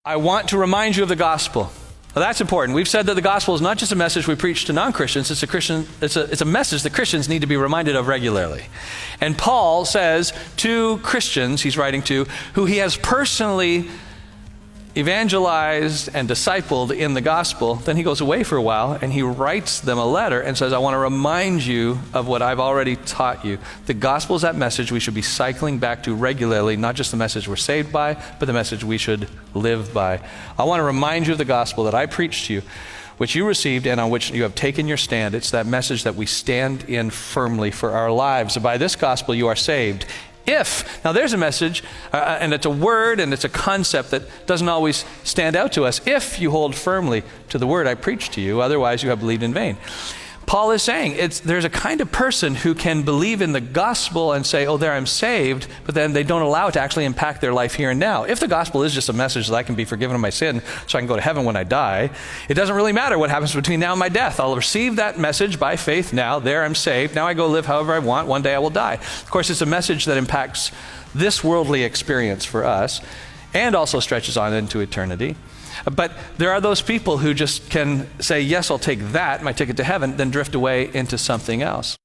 I want to remind you of the gospel. Well, that's important. We've said that the gospel is not just a message we preach to non-Christians. It's a message that Christians need to be reminded of regularly. And Paul says to Christians he's writing to, who he has personally evangelized and discipled in the gospel, then he goes away for a while and he writes them a letter and says, I want to remind you of what I've already taught you. The gospel is that message we should be cycling back to regularly, not just the message we're saved by, but the message we should live by. I want to remind you of the gospel that I preached to you, which you received and on which you have taken your stand. It's that message that we stand in firmly for our lives. By this gospel you are saved. Now there's a message, and it's a word, and it's a concept that doesn't always stand out to us. If you hold firmly to the word I preached to you, otherwise you have believed in vain. Paul is saying there's a kind of person who can believe in the gospel and say, oh, there I'm saved, but then they don't allow it to actually impact their life here and now. If the gospel is just a message that I can be forgiven of my sin so I can go to heaven when I die, it doesn't really matter what happens between now and my death. I'll receive that message by faith now. There I'm saved. Now I go live however I want. One day I will die. Of course, it's a message that impacts this worldly experience for us and also stretches on into eternity. But there are those people who just can say, yes, I'll take that, my ticket to heaven, then drift away into something else.